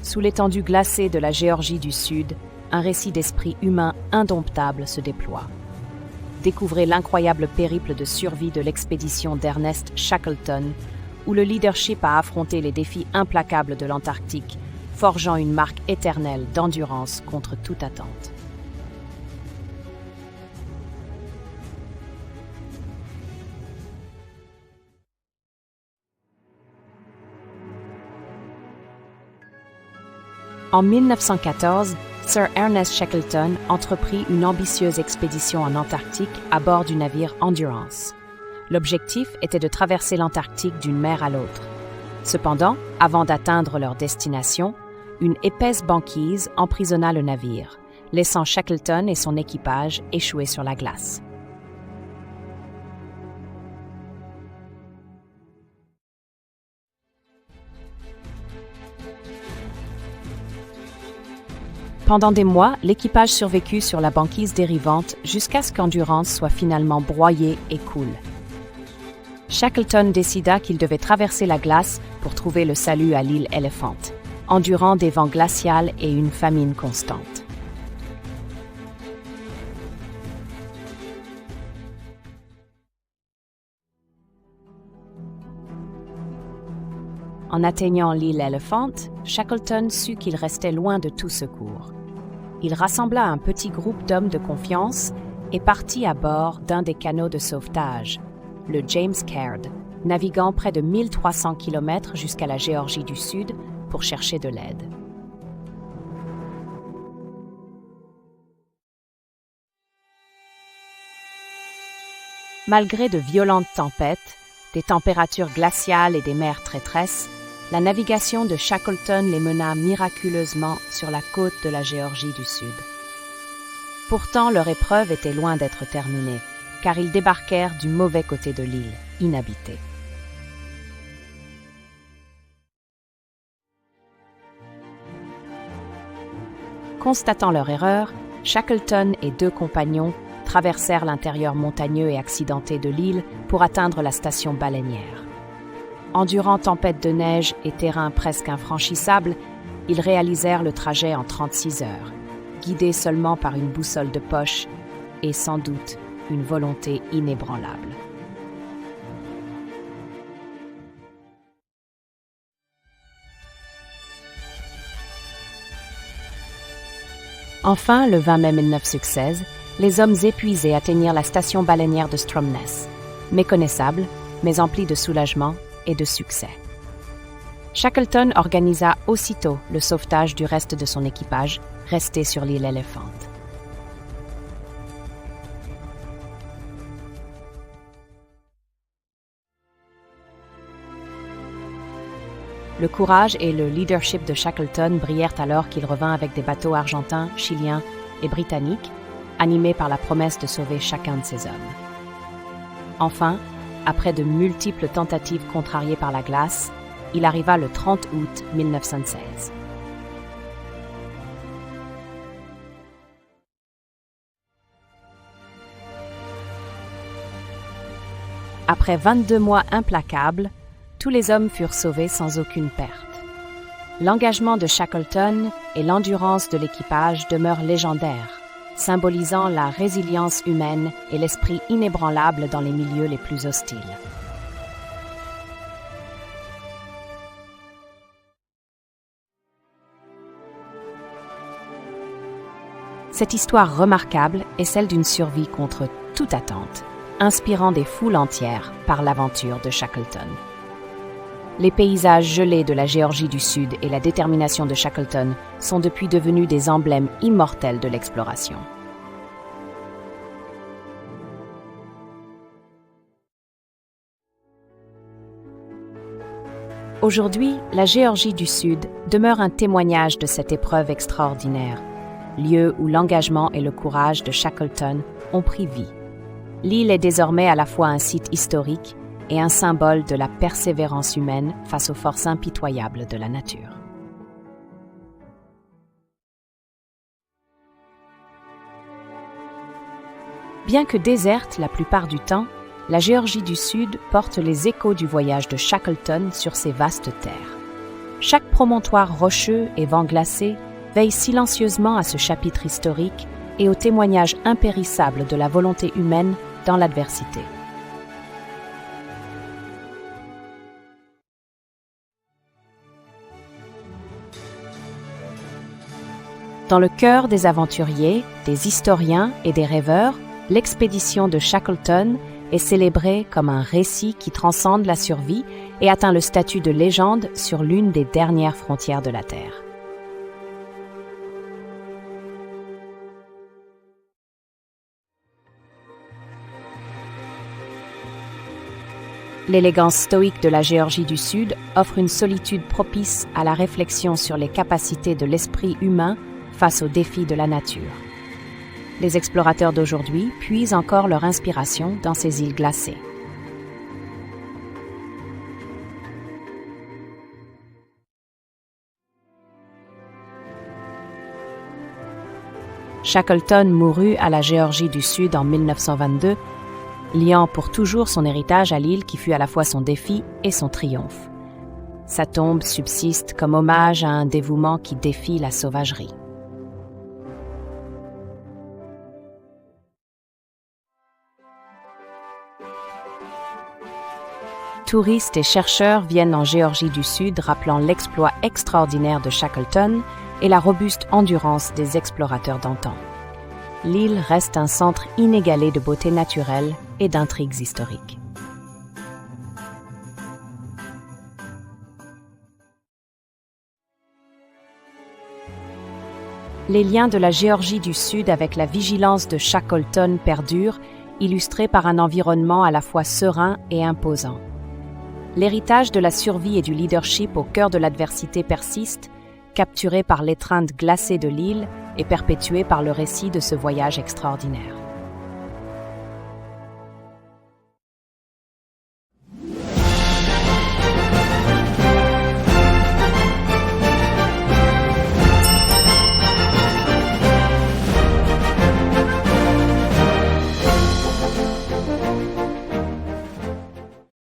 Sous l'étendue glacée de la Géorgie du Sud, un récit d'esprit humain indomptable se déploie. Découvrez l'incroyable périple de survie de l'expédition d'Ernest Shackleton, où le leadership a affronté les défis implacables de l'Antarctique, forgeant une marque éternelle d'endurance contre toute attente. En 1914, Sir Ernest Shackleton entreprit une ambitieuse expédition en Antarctique à bord du navire Endurance. L'objectif était de traverser l'Antarctique d'une mer à l'autre. Cependant, avant d'atteindre leur destination, une épaisse banquise emprisonna le navire, laissant Shackleton et son équipage échouer sur la glace. Pendant des mois, l'équipage survécut sur la banquise dérivante jusqu'à ce qu'Endurance soit finalement broyé et coule. Shackleton décida qu'il devait traverser la glace pour trouver le salut à l'île Elephant, endurant des vents glacials et une famine constante. En atteignant l'île Elephant, Shackleton sut qu'il restait loin de tout secours. Il rassembla un petit groupe d'hommes de confiance et partit à bord d'un des canots de sauvetage, le James Caird, naviguant près de 1300 km jusqu'à la Géorgie du Sud pour chercher de l'aide. Malgré de violentes tempêtes, des températures glaciales et des mers traîtresses, la navigation de Shackleton les mena miraculeusement sur la côte de la Géorgie du Sud. Pourtant, leur épreuve était loin d'être terminée, car ils débarquèrent du mauvais côté de l'île, inhabitée. Constatant leur erreur, Shackleton et 2 compagnons traversèrent l'intérieur montagneux et accidenté de l'île pour atteindre la station baleinière. Endurant tempêtes de neige et terrain presque infranchissable, ils réalisèrent le trajet en 36 heures, guidés seulement par une boussole de poche et sans doute une volonté inébranlable. Enfin, le 20 mai 1916, les hommes épuisés atteignirent la station baleinière de Stromness, méconnaissable, mais emplie de soulagement et de succès. Shackleton organisa aussitôt le sauvetage du reste de son équipage, resté sur l'île Elephant. Le courage et le leadership de Shackleton brillèrent alors qu'il revint avec des bateaux argentins, chiliens et britanniques, animés par la promesse de sauver chacun de ses hommes. Enfin, après de multiples tentatives contrariées par la glace, il arriva le 30 août 1916. Après 22 mois implacables, tous les hommes furent sauvés sans aucune perte. L'engagement de Shackleton et l'endurance de l'équipage demeurent légendaires, symbolisant la résilience humaine et l'esprit inébranlable dans les milieux les plus hostiles. Cette histoire remarquable est celle d'une survie contre toute attente, inspirant des foules entières par l'aventure de Shackleton. Les paysages gelés de la Géorgie du Sud et la détermination de Shackleton sont depuis devenus des emblèmes immortels de l'exploration. Aujourd'hui, la Géorgie du Sud demeure un témoignage de cette épreuve extraordinaire, lieu où l'engagement et le courage de Shackleton ont pris vie. L'île est désormais à la fois un site historique et un symbole de la persévérance humaine face aux forces impitoyables de la nature. Bien que déserte la plupart du temps, la Géorgie du Sud porte les échos du voyage de Shackleton sur ces vastes terres. chaque promontoire rocheux et vent glacé veille silencieusement à ce chapitre historique et au témoignage impérissable de la volonté humaine dans l'adversité. Dans le cœur des aventuriers, des historiens et des rêveurs, l'expédition de Shackleton est célébrée comme un récit qui transcende la survie et atteint le statut de légende sur l'une des dernières frontières de la Terre. L'élégance stoïque de la Géorgie du Sud offre une solitude propice à la réflexion sur les capacités de l'esprit humain face aux défis de la nature. Les explorateurs d'aujourd'hui puisent encore leur inspiration dans ces îles glacées. Shackleton mourut à la Géorgie du Sud en 1922, liant pour toujours son héritage à l'île qui fut à la fois son défi et son triomphe. Sa tombe subsiste comme hommage à un dévouement qui défie la sauvagerie. Touristes et chercheurs viennent en Géorgie du Sud rappelant l'exploit extraordinaire de Shackleton et la robuste endurance des explorateurs d'antan. L'île reste un centre inégalé de beauté naturelle et d'intrigues historiques. Les liens de la Géorgie du Sud avec la vigilance de Shackleton perdurent, illustrés par un environnement à la fois serein et imposant. L'héritage de la survie et du leadership au cœur de l'adversité persiste, capturé par l'étreinte glacée de l'île et perpétué par le récit de ce voyage extraordinaire.